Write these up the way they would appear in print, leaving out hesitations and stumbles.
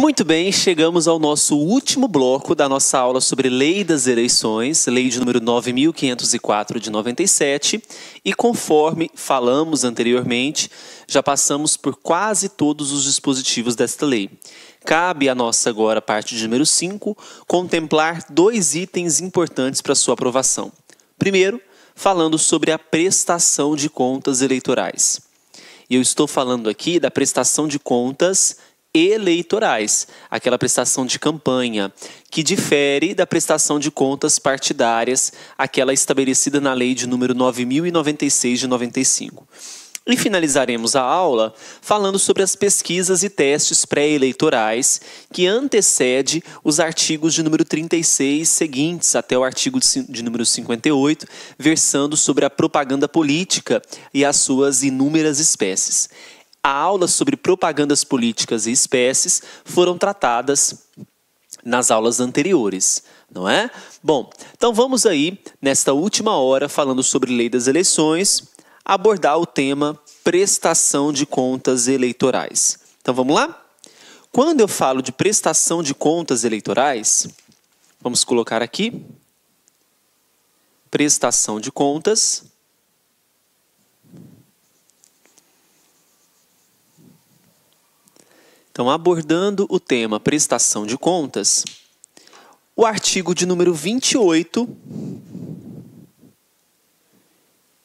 Muito bem, chegamos ao nosso último bloco da nossa aula sobre Lei das Eleições, Lei de número 9.504 de 97, e conforme falamos anteriormente, já passamos por quase todos os dispositivos desta lei. Cabe a nossa agora, parte de número 5, contemplar dois itens importantes para sua aprovação. Primeiro, falando sobre a prestação de contas eleitorais. E eu estou falando aqui da prestação de contas eleitorais, aquela prestação de campanha, que difere da prestação de contas partidárias, aquela estabelecida na lei de número 9.096 de 95. E finalizaremos a aula falando sobre as pesquisas e testes pré-eleitorais que antecede os artigos de número 36 seguintes até o artigo de número 58, versando sobre a propaganda política e as suas inúmeras espécies. A aula sobre propagandas políticas e espécies foram tratadas nas aulas anteriores, não é? Bom, então vamos aí, nesta última hora, falando sobre Lei das Eleições, abordar o tema prestação de contas eleitorais. Então vamos lá? Quando eu falo de prestação de contas eleitorais, vamos colocar aqui, prestação de contas. Então, abordando o tema prestação de contas, o artigo de número 28,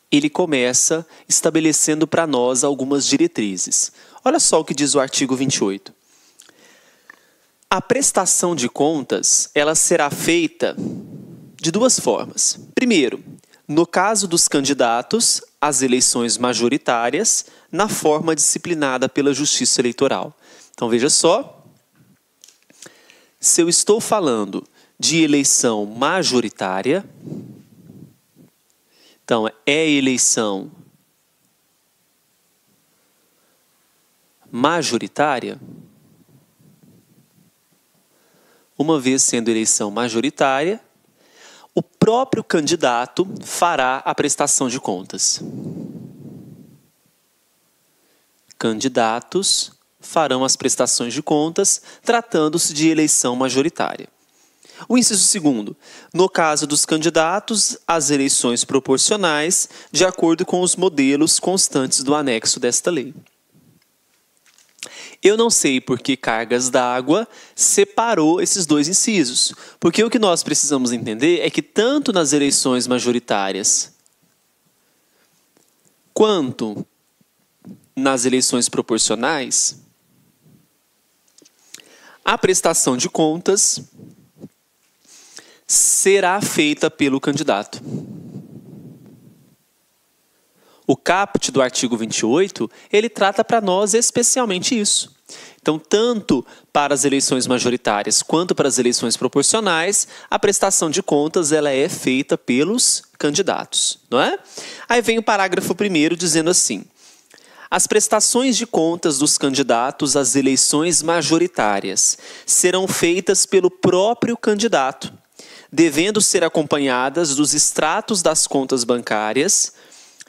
ele começa estabelecendo para nós algumas diretrizes. Olha só o que diz o artigo 28. A prestação de contas, ela será feita de duas formas. Primeiro, no caso dos candidatos às eleições majoritárias, na forma disciplinada pela Justiça Eleitoral. Então, veja só, se eu estou falando de eleição majoritária, então é eleição majoritária, uma vez sendo eleição majoritária, o próprio candidato fará a prestação de contas. Candidatos farão as prestações de contas, tratando-se de eleição majoritária. O inciso segundo, no caso dos candidatos às eleições proporcionais, de acordo com os modelos constantes do anexo desta lei. Eu não sei por que Cargas d'Água separou esses dois incisos, porque o que nós precisamos entender é que tanto nas eleições majoritárias quanto nas eleições proporcionais, a prestação de contas será feita pelo candidato. O caput do artigo 28, ele trata para nós especialmente isso. Então, tanto para as eleições majoritárias quanto para as eleições proporcionais, a prestação de contas ela é feita pelos candidatos, não é? Aí vem o parágrafo 1º dizendo assim: as prestações de contas dos candidatos às eleições majoritárias serão feitas pelo próprio candidato, devendo ser acompanhadas dos extratos das contas bancárias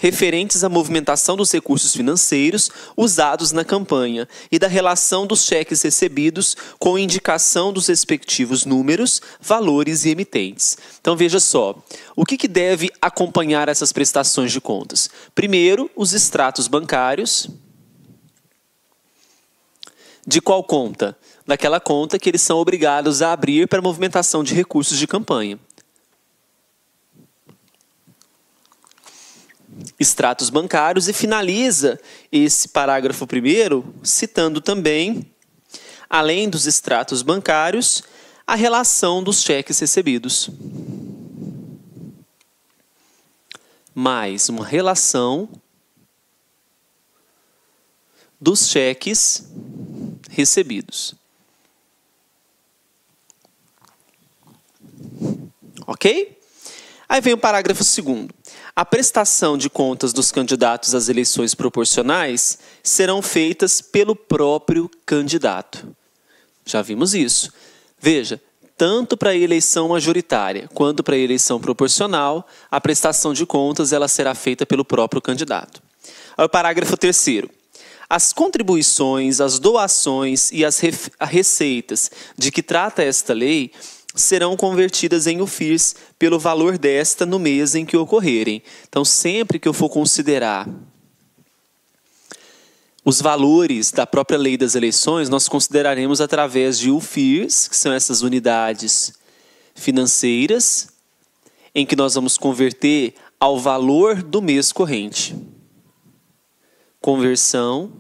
referentes à movimentação dos recursos financeiros usados na campanha e da relação dos cheques recebidos com indicação dos respectivos números, valores e emitentes. Então veja só, o que deve acompanhar essas prestações de contas? Primeiro, os extratos bancários. De qual conta? Daquela conta que eles são obrigados a abrir para a movimentação de recursos de campanha. Extratos bancários, e finaliza esse parágrafo 1º citando também, além dos extratos bancários, a relação dos cheques recebidos. Mais uma relação dos cheques recebidos. Ok? Aí vem o parágrafo 2º. A prestação de contas dos candidatos às eleições proporcionais serão feitas pelo próprio candidato. Já vimos isso. Veja, tanto para a eleição majoritária quanto para a eleição proporcional, a prestação de contas ela será feita pelo próprio candidato. Aí o parágrafo 3º. as contribuições, as doações e as receitas de que trata esta lei serão convertidas em UFIRs pelo valor desta no mês em que ocorrerem. Então, sempre que eu for considerar os valores da própria lei das eleições, nós consideraremos através de UFIRs, que são essas unidades financeiras, em que nós vamos converter ao valor do mês corrente. Conversão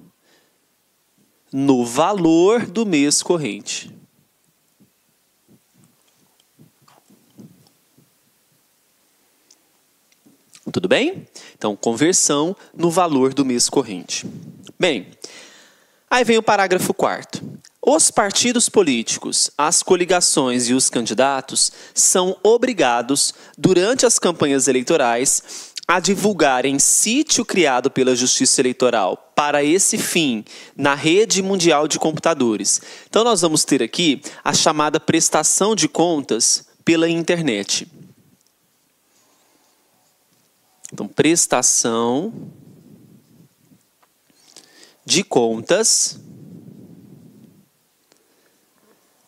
no valor do mês corrente. Tudo bem? Então, conversão no valor do mês corrente. Bem, aí vem o parágrafo 4º. Os partidos políticos, as coligações e os candidatos são obrigados, durante as campanhas eleitorais, a divulgar em sítio criado pela Justiça Eleitoral para esse fim na rede mundial de computadores. Então, nós vamos ter aqui a chamada prestação de contas pela internet. Então, prestação de contas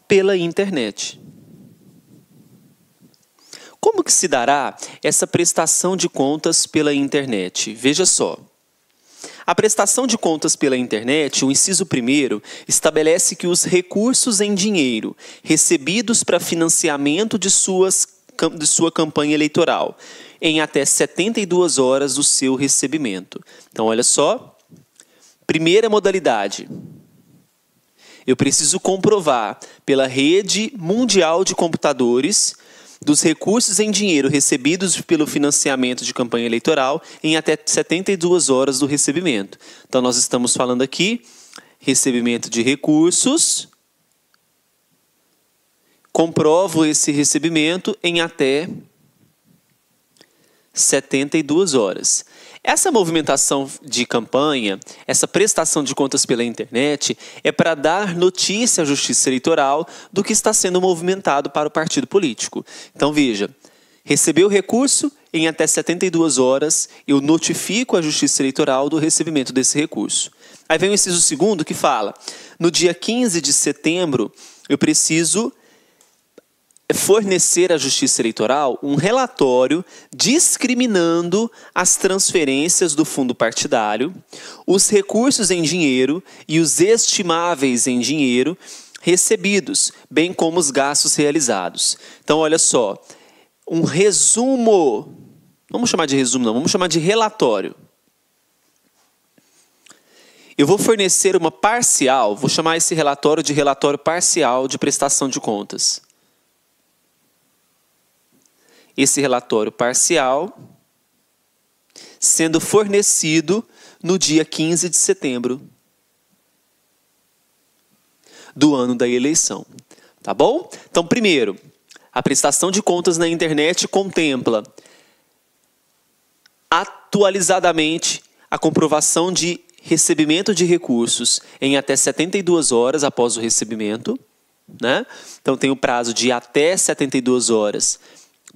pela internet. Como que se dará essa prestação de contas pela internet? Veja só. A prestação de contas pela internet, o inciso 1º, estabelece que os recursos em dinheiro recebidos para financiamento de sua campanha eleitoral, em até 72 horas do seu recebimento. Então, olha só. Primeira modalidade. Eu preciso comprovar pela rede mundial de computadores dos recursos em dinheiro recebidos pelo financiamento de campanha eleitoral em até 72 horas do recebimento. Então, nós estamos falando aqui, recebimento de recursos, comprovo esse recebimento em até 72 horas. Essa movimentação de campanha, essa prestação de contas pela internet, é para dar notícia à Justiça Eleitoral do que está sendo movimentado para o partido político. Então, veja, recebeu o recurso, em até 72 horas, eu notifico a Justiça Eleitoral do recebimento desse recurso. Aí vem o inciso 2º que fala, no dia 15 de setembro, eu preciso fornecer à Justiça Eleitoral um relatório discriminando as transferências do fundo partidário, os recursos em dinheiro e os estimáveis em dinheiro recebidos, bem como os gastos realizados. Então, olha só, um resumo, vamos chamar de resumo não, vamos chamar de relatório. Eu vou fornecer uma parcial, vou chamar esse relatório de relatório parcial de prestação de contas. Esse relatório parcial sendo fornecido no dia 15 de setembro do ano da eleição. Tá bom? Então, primeiro, a prestação de contas na internet contempla atualizadamente a comprovação de recebimento de recursos em até 72 horas após o recebimento, né? Então, tem o prazo de até 72 horas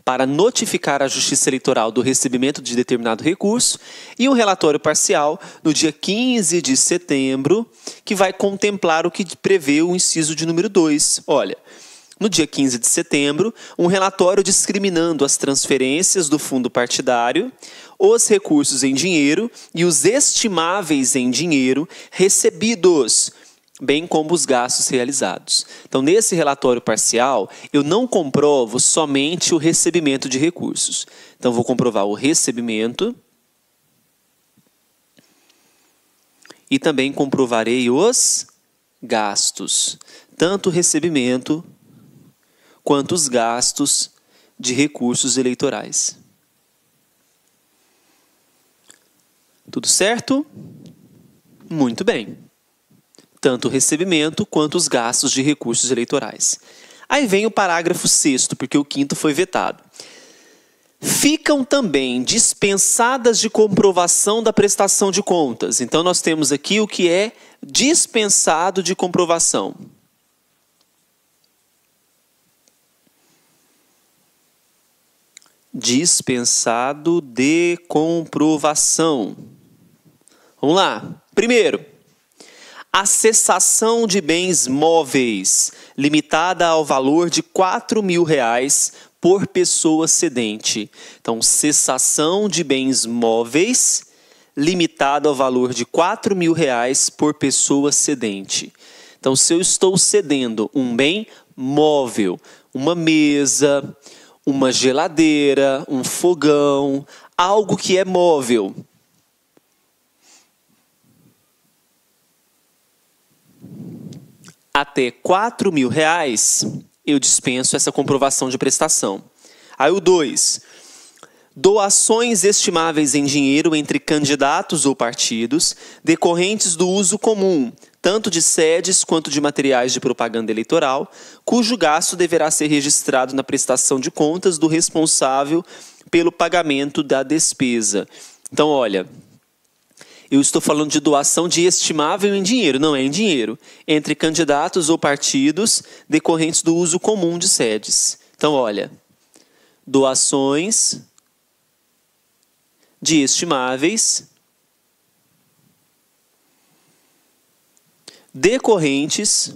para notificar a Justiça Eleitoral do recebimento de determinado recurso, e um relatório parcial no dia 15 de setembro, que vai contemplar o que prevê o inciso de número 2. Olha, no dia 15 de setembro, um relatório discriminando as transferências do fundo partidário, os recursos em dinheiro e os estimáveis em dinheiro recebidos, bem como os gastos realizados. Então, nesse relatório parcial, eu não comprovo somente o recebimento de recursos. Então, vou comprovar o recebimento e também comprovarei os gastos, tanto o recebimento quanto os gastos de recursos eleitorais. Tudo certo? Muito bem. Tanto o recebimento quanto os gastos de recursos eleitorais. Aí vem o parágrafo 6º, porque o 5º foi vetado. Ficam também dispensadas de comprovação da prestação de contas. Então, nós temos aqui o que é dispensado de comprovação. Dispensado de comprovação. Vamos lá. Primeiro, A cessação de bens móveis, limitada ao valor de R$ 4.000 por pessoa cedente. Então, cessação de bens móveis, limitada ao valor de R$ 4.000 por pessoa cedente. Então, se eu estou cedendo um bem móvel, uma mesa, uma geladeira, um fogão, algo que é móvel, até R$ 4.000, eu dispenso essa comprovação de prestação. Aí o 2, doações estimáveis em dinheiro entre candidatos ou partidos, decorrentes do uso comum, tanto de sedes quanto de materiais de propaganda eleitoral, cujo gasto deverá ser registrado na prestação de contas do responsável pelo pagamento da despesa. Então, olha, eu estou falando de doação de estimável em dinheiro, não é em dinheiro, entre candidatos ou partidos decorrentes do uso comum de sedes. Então, olha, doações de estimáveis decorrentes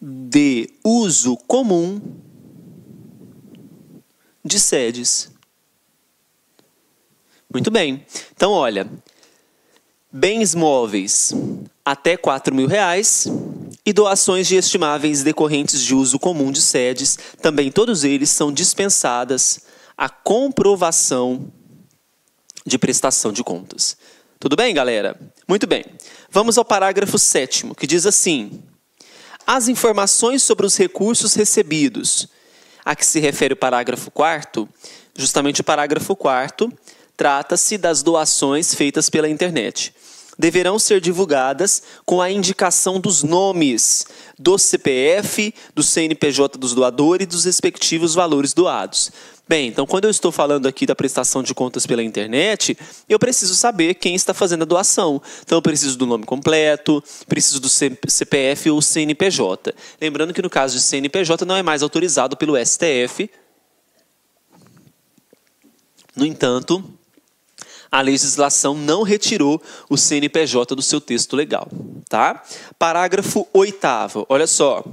de uso comum de sedes. Muito bem. Então, olha, bens móveis até R$ 4.000 e doações de estimáveis decorrentes de uso comum de sedes, também todos eles são dispensadas a comprovação de prestação de contas. Tudo bem, galera? Muito bem. Vamos ao parágrafo 7º, que diz assim: as informações sobre os recursos recebidos, a que se refere o parágrafo 4º, justamente o parágrafo 4º, trata-se das doações feitas pela internet. Deverão ser divulgadas com a indicação dos nomes do CPF, do CNPJ dos doadores e dos respectivos valores doados. Bem, então quando eu estou falando aqui da prestação de contas pela internet, eu preciso saber quem está fazendo a doação. Então eu preciso do nome completo, preciso do CPF ou CNPJ. Lembrando que no caso de CNPJ não é mais autorizado pelo STF. No entanto, a legislação não retirou o CNPJ do seu texto legal, tá? Parágrafo 8º, olha só.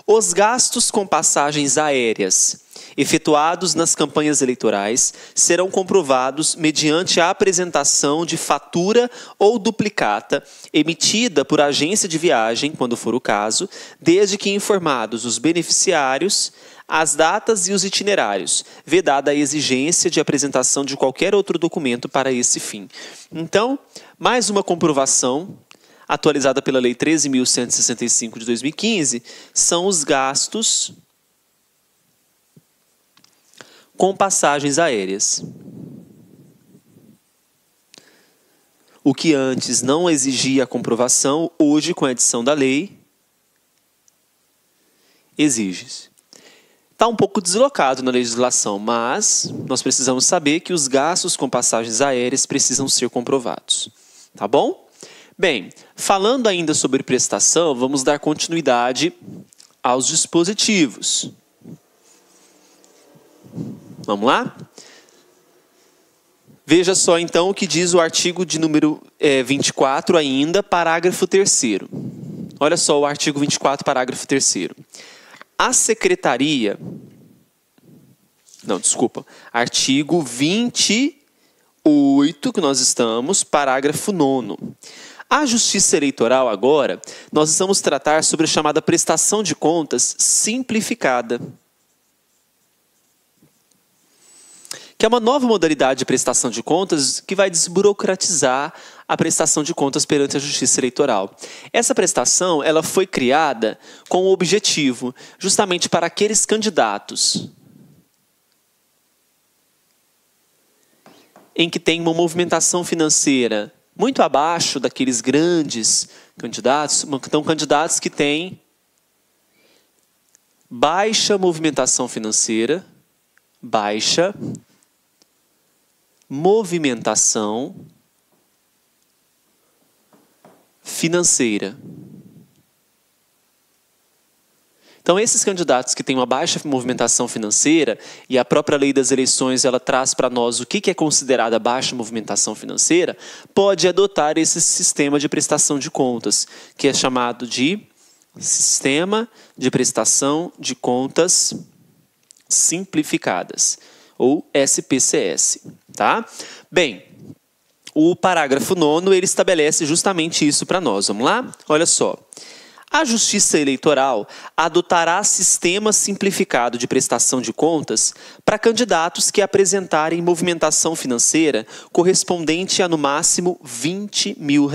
Os gastos com passagens aéreas efetuados nas campanhas eleitorais serão comprovados mediante a apresentação de fatura ou duplicata emitida por agência de viagem, quando for o caso, desde que informados os beneficiários, as datas e os itinerários, vedada a exigência de apresentação de qualquer outro documento para esse fim. Então, mais uma comprovação, atualizada pela Lei 13.165 de 2015, são os gastos com passagens aéreas. O que antes não exigia a comprovação, hoje, com a edição da lei, exige-se. Está um pouco deslocado na legislação, mas nós precisamos saber que os gastos com passagens aéreas precisam ser comprovados. Tá bom? Bem, falando ainda sobre prestação, vamos dar continuidade aos dispositivos. Vamos lá? Veja só então o que diz o artigo de número 24 ainda, parágrafo 3º. Olha só o artigo 24, parágrafo 3º. A secretaria... Não, desculpa. Artigo 28, que nós estamos, parágrafo 9º. A Justiça Eleitoral agora, nós vamos tratar sobre a chamada prestação de contas simplificada, que é uma nova modalidade de prestação de contas que vai desburocratizar a prestação de contas perante a Justiça Eleitoral. Essa prestação ela foi criada com o objetivo justamente para aqueles candidatos em que tem uma movimentação financeira muito abaixo daqueles grandes candidatos, então candidatos que têm baixa movimentação financeira, baixa movimentação financeira. Então, esses candidatos que têm uma baixa movimentação financeira, e a própria lei das eleições ela traz para nós o que é considerada baixa movimentação financeira, pode adotar esse sistema de prestação de contas, que é chamado de Sistema de Prestação de Contas Simplificadas, ou SPCS. Tá? Bem, o parágrafo 9º, ele estabelece justamente isso para nós. Vamos lá? Olha só. A Justiça Eleitoral adotará sistema simplificado de prestação de contas para candidatos que apresentarem movimentação financeira correspondente a, no máximo, R$20 mil.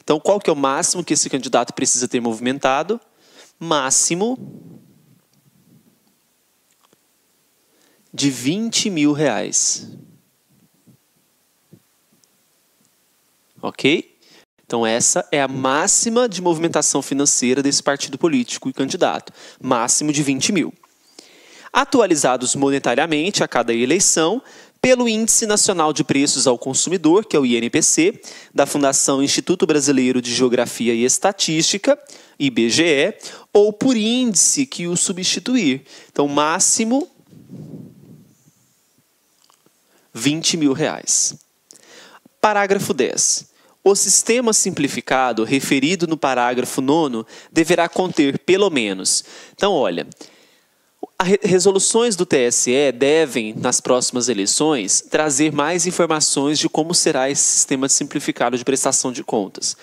Então, qual que é o máximo que esse candidato precisa ter movimentado? Máximo de R$20 mil. Ok? Então, essa é a máxima de movimentação financeira desse partido político e candidato. Máximo de 20 mil. Atualizados monetariamente a cada eleição pelo Índice Nacional de Preços ao Consumidor, que é o INPC, da Fundação Instituto Brasileiro de Geografia e Estatística, IBGE, ou por índice que o substituir. Então, máximo R$20 mil. Parágrafo 10. O sistema simplificado, referido no parágrafo 9º, deverá conter pelo menos. Então, olha, resoluções do TSE devem, nas próximas eleições, trazer mais informações de como será esse sistema simplificado de prestação de contas.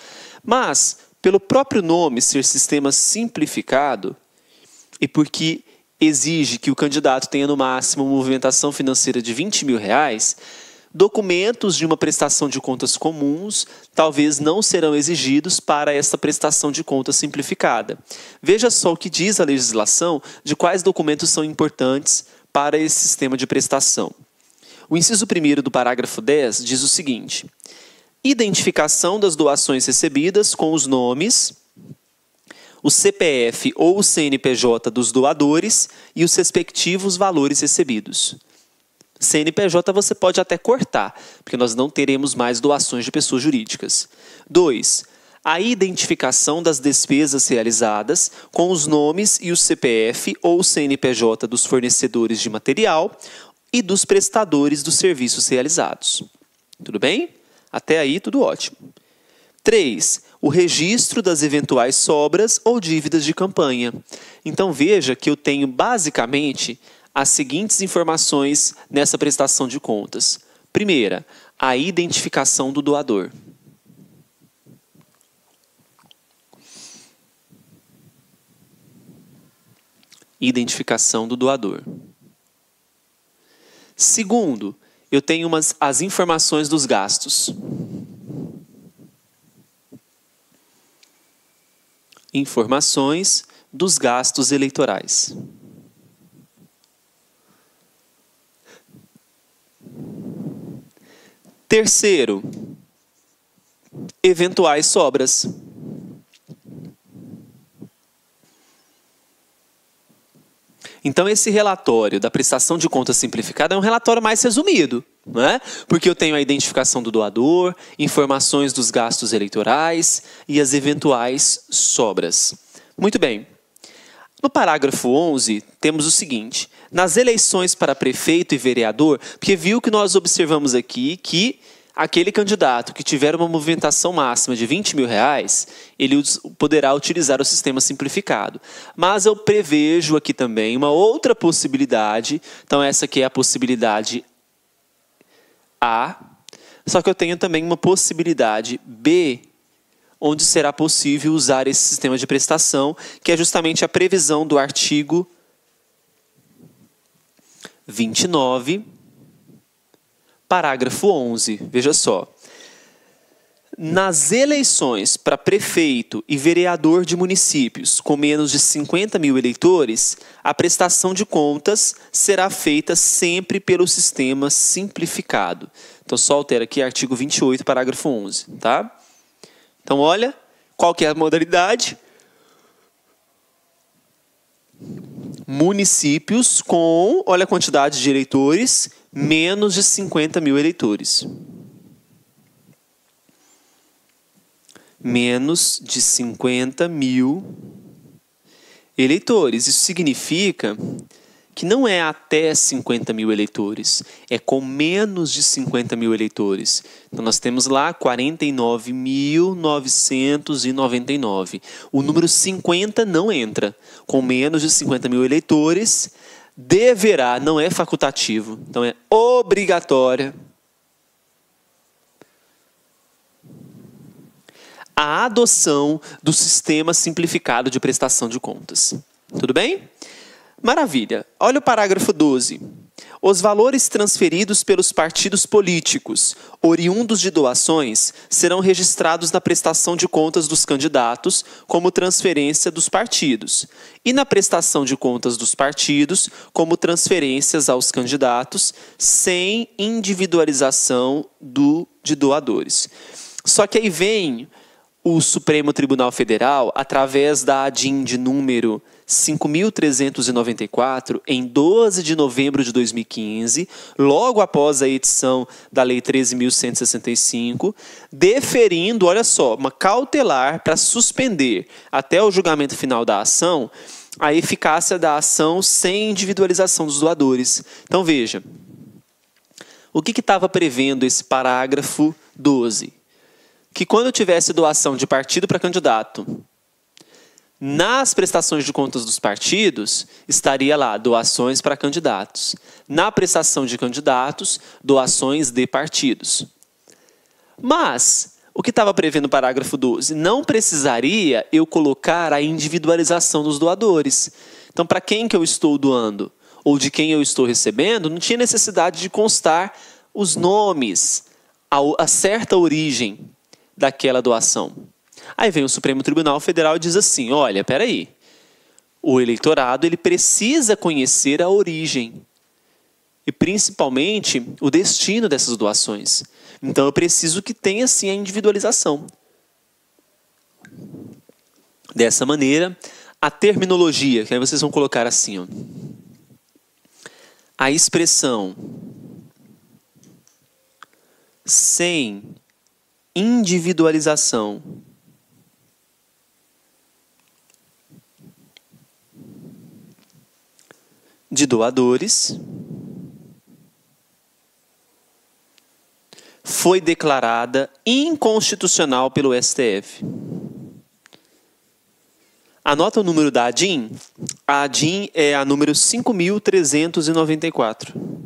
Mas, pelo próprio nome ser sistema simplificado, e porque exige que o candidato tenha no máximo uma movimentação financeira de R$20 mil, documentos de uma prestação de contas comuns talvez não serão exigidos para esta prestação de contas simplificada. Veja só o que diz a legislação de quais documentos são importantes para esse sistema de prestação. O inciso 1º do parágrafo 10 diz o seguinte: identificação das doações recebidas com os nomes, o CPF ou o CNPJ dos doadores e os respectivos valores recebidos. CNPJ você pode até cortar, porque nós não teremos mais doações de pessoas jurídicas. 2. A identificação das despesas realizadas com os nomes e o CPF ou o CNPJ dos fornecedores de material e dos prestadores dos serviços realizados. Tudo bem? Até aí, tudo ótimo. 3. O registro das eventuais sobras ou dívidas de campanha. Então, veja que eu tenho basicamente as seguintes informações nessa prestação de contas. Primeira, a identificação do doador. Identificação do doador. Segundo, eu tenho as informações dos gastos. Informações dos gastos eleitorais. Terceiro, eventuais sobras. Então, esse relatório da prestação de contas simplificada é um relatório mais resumido, não é? Porque eu tenho a identificação do doador, informações dos gastos eleitorais e as eventuais sobras. Muito bem. No parágrafo 11, temos o seguinte: nas eleições para prefeito e vereador, porque viu que nós observamos aqui que aquele candidato que tiver uma movimentação máxima de R$20 mil, ele poderá utilizar o sistema simplificado. Mas eu prevejo aqui também uma outra possibilidade. Então, essa aqui é a possibilidade A. Só que eu tenho também uma possibilidade B, onde será possível usar esse sistema de prestação, que é justamente a previsão do artigo 29, parágrafo 11. Veja só. Nas eleições para prefeito e vereador de municípios com menos de 50 mil eleitores, a prestação de contas será feita sempre pelo sistema simplificado. Então, só altera aqui artigo 28, parágrafo 11. Tá? Então, olha, qual que é a modalidade? Municípios com, olha a quantidade de eleitores, menos de 50 mil eleitores. Menos de 50 mil eleitores. Isso significa que não é até 50 mil eleitores, é com menos de 50 mil eleitores. Então, nós temos lá 49.999. O número 50 não entra. Com menos de 50 mil eleitores, deverá, não é facultativo, então é obrigatória, a adoção do sistema simplificado de prestação de contas. Tudo bem? Maravilha. Olha o parágrafo 12. Os valores transferidos pelos partidos políticos, oriundos de doações, serão registrados na prestação de contas dos candidatos como transferência dos partidos, e na prestação de contas dos partidos como transferências aos candidatos, sem individualização de doadores. Só que aí vem o Supremo Tribunal Federal, através da ADIM de número 5.394, em 12 de novembro de 2015, logo após a edição da Lei 13.165, deferindo, olha só, uma cautelar para suspender, até o julgamento final da ação, a eficácia da ação sem individualização dos doadores. Então, veja, o que estava prevendo esse parágrafo 12? Que quando eu tivesse doação de partido para candidato, nas prestações de contas dos partidos, estaria lá doações para candidatos. Na prestação de candidatos, doações de partidos. Mas, o que estava prevendo o parágrafo 12? Não precisaria eu colocar a individualização dos doadores. Então, para quem que eu estou doando ou de quem eu estou recebendo, não tinha necessidade de constar os nomes, a certa origem daquela doação. Aí vem o Supremo Tribunal Federal e diz assim, olha, peraí, o eleitorado ele precisa conhecer a origem e principalmente o destino dessas doações. Então eu preciso que tenha sim a individualização. Dessa maneira, a terminologia, que aí vocês vão colocar assim, ó, a expressão sem individualização de doadores foi declarada inconstitucional pelo STF. Anota o número da ADIM. A ADIM é a número 5.394.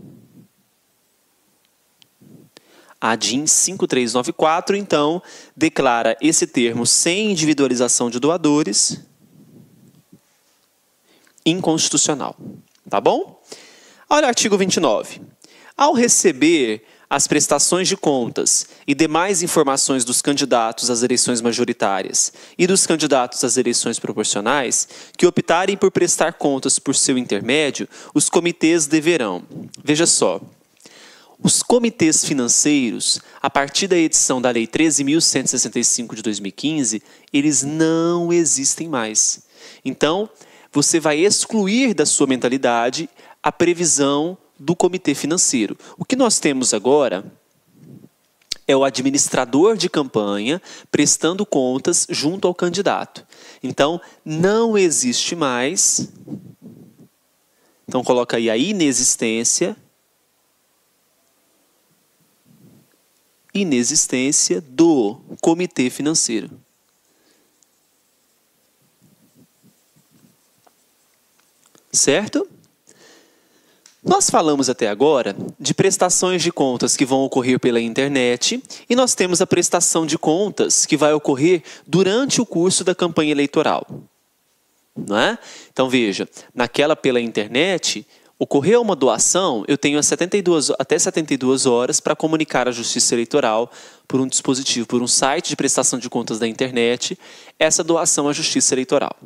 A ADIM 5394, então, declara esse termo sem individualização de doadores inconstitucional. Tá bom? Olha o artigo 29. Ao receber as prestações de contas e demais informações dos candidatos às eleições majoritárias e dos candidatos às eleições proporcionais que optarem por prestar contas por seu intermédio, os comitês deverão, veja só, os comitês financeiros, a partir da edição da Lei 13.165 de 2015, eles não existem mais. Então, você vai excluir da sua mentalidade a previsão do comitê financeiro. O que nós temos agora é o administrador de campanha prestando contas junto ao candidato. Então, não existe mais. Então, coloca aí a inexistência do comitê financeiro. Certo? Nós falamos até agora de prestações de contas que vão ocorrer pela internet e nós temos a prestação de contas que vai ocorrer durante o curso da campanha eleitoral. Não é? Então, veja, naquela pela internet, ocorreu uma doação, eu tenho até 72 horas para comunicar à Justiça Eleitoral por um dispositivo, por um site de prestação de contas da internet, essa doação à Justiça Eleitoral.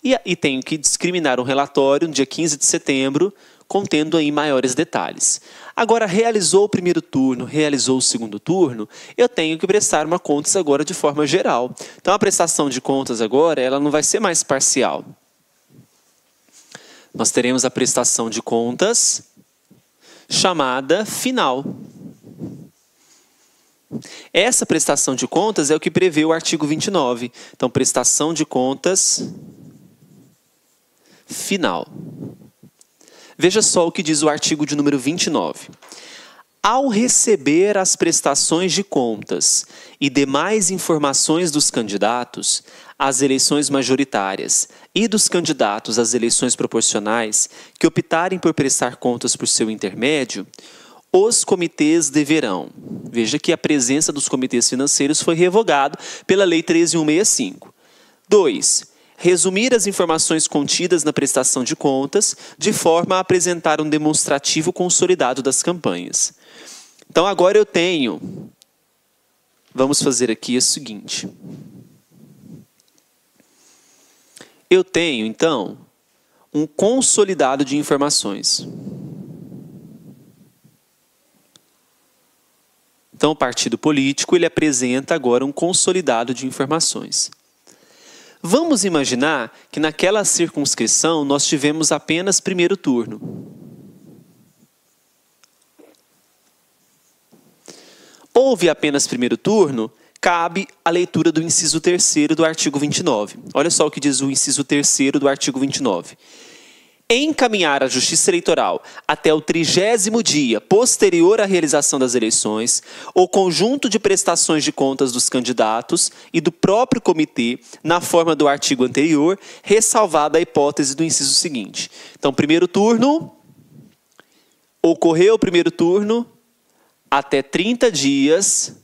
E tenho que discriminar um relatório no dia 15 de setembro, contendo aí maiores detalhes. Agora, realizou o primeiro turno, realizou o segundo turno, eu tenho que prestar uma contas agora de forma geral. Então, a prestação de contas agora, ela não vai ser mais parcial. Nós teremos a prestação de contas chamada final. Essa prestação de contas é o que prevê o artigo 29. Então, prestação de contas final. Veja só o que diz o artigo de número 29. Ao receber as prestações de contas e demais informações dos candidatos às eleições majoritárias e dos candidatos às eleições proporcionais que optarem por prestar contas por seu intermédio, os comitês deverão. Veja que a presença dos comitês financeiros foi revogado pela Lei 13.165. 2. Resumir as informações contidas na prestação de contas de forma a apresentar um demonstrativo consolidado das campanhas. Então, agora eu tenho... Vamos fazer aqui o seguinte. Eu tenho, então, um consolidado de informações. Então, o partido político ele apresenta agora um consolidado de informações. Vamos imaginar que naquela circunscrição nós tivemos apenas primeiro turno. Houve apenas primeiro turno, cabe a leitura do inciso 3º do artigo 29. Olha só o que diz o inciso 3º do artigo 29. Encaminhar à Justiça Eleitoral até o 30º dia posterior à realização das eleições o conjunto de prestações de contas dos candidatos e do próprio comitê na forma do artigo anterior, ressalvada a hipótese do inciso seguinte. Então, primeiro turno, ocorreu o primeiro turno até 30 dias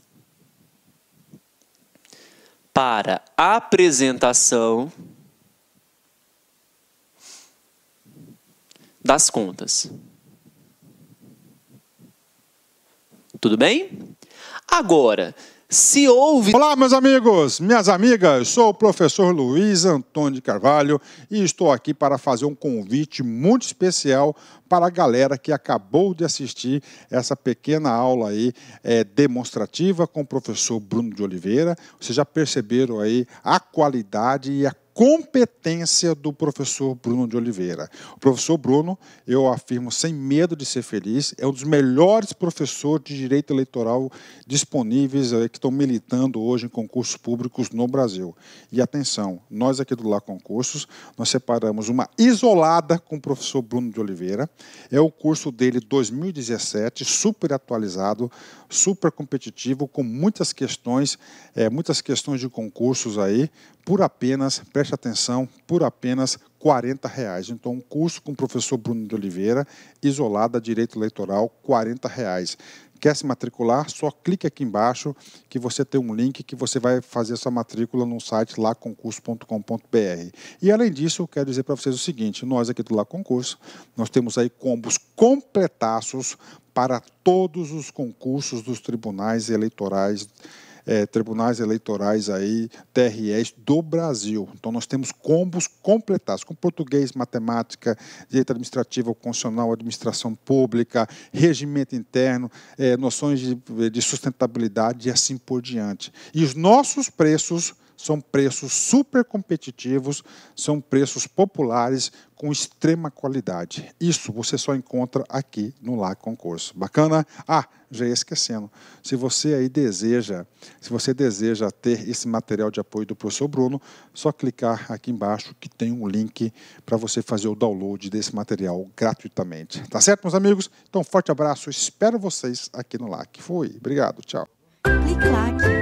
para apresentação das contas. Tudo bem? Agora, se houve... Olá, meus amigos, minhas amigas, sou o professor Luiz Antônio de Carvalho e estou aqui para fazer um convite muito especial para a galera que acabou de assistir essa pequena aula aí demonstrativa com o professor Bruno de Oliveira. Vocês já perceberam aí a qualidade e a competência do professor Bruno de Oliveira. O professor Bruno, eu afirmo sem medo de ser feliz, é um dos melhores professores de direito eleitoral disponíveis que estão militando hoje em concursos públicos no Brasil. E atenção, nós aqui do Lá Concursos, nós separamos uma isolada com o professor Bruno de Oliveira. É o curso dele 2017, super atualizado, super competitivo, com muitas questões de concursos aí, por apenas, preste atenção, por apenas R$40. Então, um curso com o professor Bruno de Oliveira, isolada, direito eleitoral, R$40. Quer se matricular? Só clique aqui embaixo que você tem um link que você vai fazer sua matrícula no site laconcurso.com.br. E além disso, eu quero dizer para vocês o seguinte, nós aqui do Lá Concurso, nós temos aí combos completaços para todos os concursos dos tribunais eleitorais aí, TREs do Brasil. Então, nós temos combos completados, com português, matemática, direito administrativo, constitucional, administração pública, regimento interno, noções de sustentabilidade e assim por diante. E os nossos preços são preços super competitivos, são preços populares com extrema qualidade. Isso você só encontra aqui no Lá Concurso. Bacana? Ah, já ia esquecendo. Se você deseja ter esse material de apoio do professor Bruno, só clicar aqui embaixo que tem um link para você fazer o download desse material gratuitamente. Tá certo, meus amigos? Então, forte abraço. Espero vocês aqui no LAC. Fui. Obrigado. Tchau. Clique lá.